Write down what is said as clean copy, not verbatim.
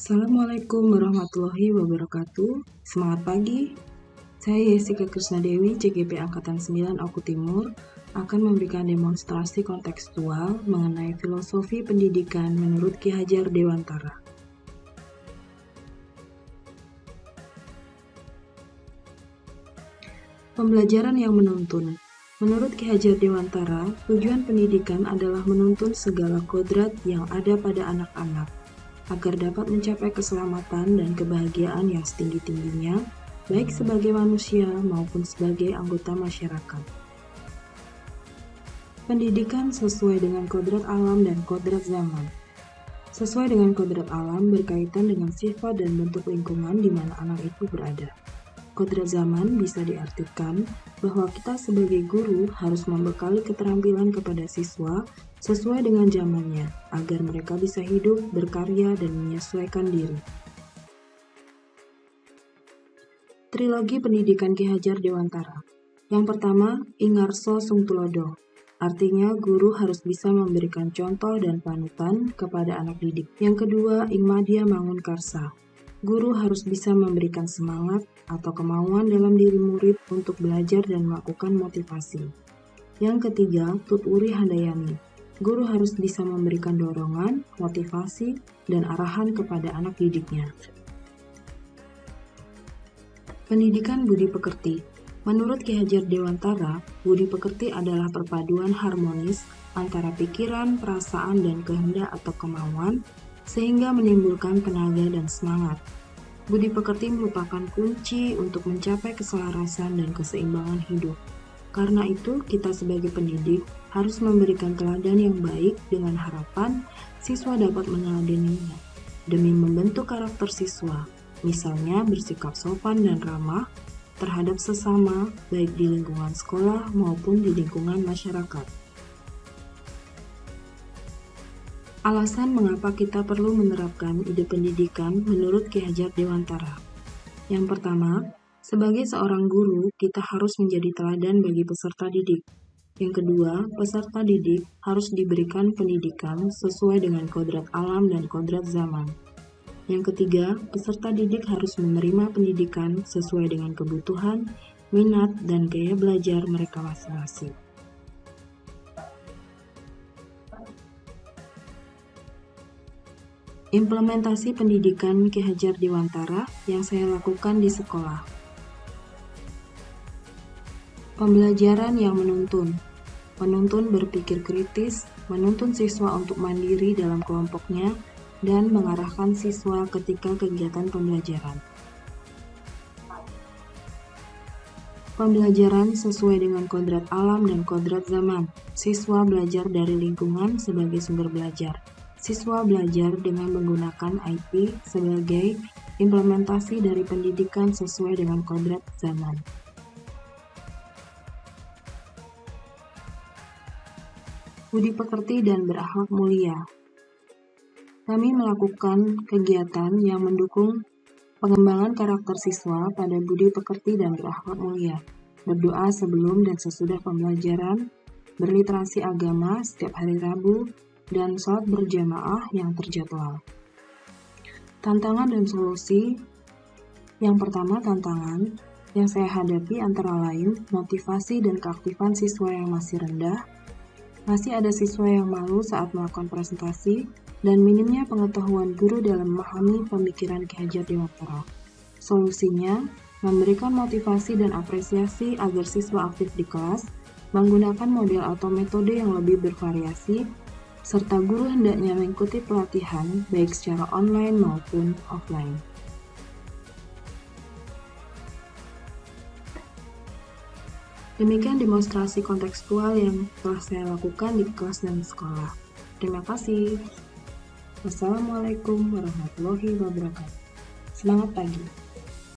Assalamualaikum warahmatullahi wabarakatuh. Semangat pagi. Saya Yesika Krisnadewi, CGP Angkatan 9 Oku Timur, akan memberikan demonstrasi kontekstual mengenai filosofi pendidikan menurut Ki Hajar Dewantara. Pembelajaran yang menuntun. Menurut Ki Hajar Dewantara, tujuan pendidikan adalah menuntun segala kodrat yang ada pada anak-anak, agar dapat mencapai keselamatan dan kebahagiaan yang setinggi-tingginya, baik sebagai manusia maupun sebagai anggota masyarakat. Pendidikan sesuai dengan kodrat alam dan kodrat zaman. Sesuai dengan kodrat alam berkaitan dengan sifat dan bentuk lingkungan di mana anak itu berada. Kodrat zaman bisa diartikan bahwa kita sebagai guru harus membekali keterampilan kepada siswa sesuai dengan zamannya, agar mereka bisa hidup, berkarya, dan menyesuaikan diri. Trilogi Pendidikan Ki Hajar Dewantara. Yang pertama, Ingarso Sungtulodo. Artinya, guru harus bisa memberikan contoh dan panutan kepada anak didik. Yang kedua, Ingmadya Mangunkarsa. Guru harus bisa memberikan semangat atau kemauan dalam diri murid untuk belajar dan melakukan motivasi. Yang ketiga, Tuturi Handayani. Guru harus bisa memberikan dorongan, motivasi, dan arahan kepada anak didiknya. Pendidikan Budi Pekerti. Menurut Ki Hajar Dewantara, budi pekerti adalah perpaduan harmonis antara pikiran, perasaan, dan kehendak atau kemauan, sehingga menimbulkan tenaga dan semangat. Budi pekerti merupakan kunci untuk mencapai keselarasan dan keseimbangan hidup. Karena itu, kita sebagai pendidik harus memberikan teladan yang baik dengan harapan siswa dapat meneladaninya demi membentuk karakter siswa, misalnya bersikap sopan dan ramah terhadap sesama, baik di lingkungan sekolah maupun di lingkungan masyarakat. Alasan mengapa kita perlu menerapkan ide pendidikan menurut Ki Hajar Dewantara. Yang pertama, sebagai seorang guru, kita harus menjadi teladan bagi peserta didik. Yang kedua, peserta didik harus diberikan pendidikan sesuai dengan kodrat alam dan kodrat zaman. Yang ketiga, peserta didik harus menerima pendidikan sesuai dengan kebutuhan, minat, dan gaya belajar mereka masing-masing. Implementasi pendidikan Ki Hajar Dewantara yang saya lakukan di sekolah. Pembelajaran yang menuntun. Menuntun berpikir kritis, menuntun siswa untuk mandiri dalam kelompoknya, dan mengarahkan siswa ketika kegiatan pembelajaran. Pembelajaran sesuai dengan kodrat alam dan kodrat zaman. Siswa belajar dari lingkungan sebagai sumber belajar. Siswa belajar dengan menggunakan IT sebagai implementasi dari pendidikan sesuai dengan kodrat zaman. Budi pekerti dan berakhlak mulia. Kami melakukan kegiatan yang mendukung pengembangan karakter siswa pada budi pekerti dan berakhlak mulia. Berdoa sebelum dan sesudah pembelajaran, berliterasi agama setiap hari Rabu, dan sholat berjamaah yang terjadwal. Tantangan dan solusi. Yang pertama, tantangan yang saya hadapi antara lain motivasi dan keaktifan siswa yang masih rendah, masih ada siswa yang malu saat melakukan presentasi, dan minimnya pengetahuan guru dalam memahami pemikiran Ki Hajar Dewantara. Solusinya, memberikan motivasi dan apresiasi agar siswa aktif di kelas, menggunakan model atau metode yang lebih bervariasi, serta guru hendaknya mengikuti pelatihan baik secara online maupun offline. Demikian demonstrasi kontekstual yang telah saya lakukan di kelas dan sekolah. Terima kasih. Wassalamualaikum warahmatullahi wabarakatuh. Semangat pagi.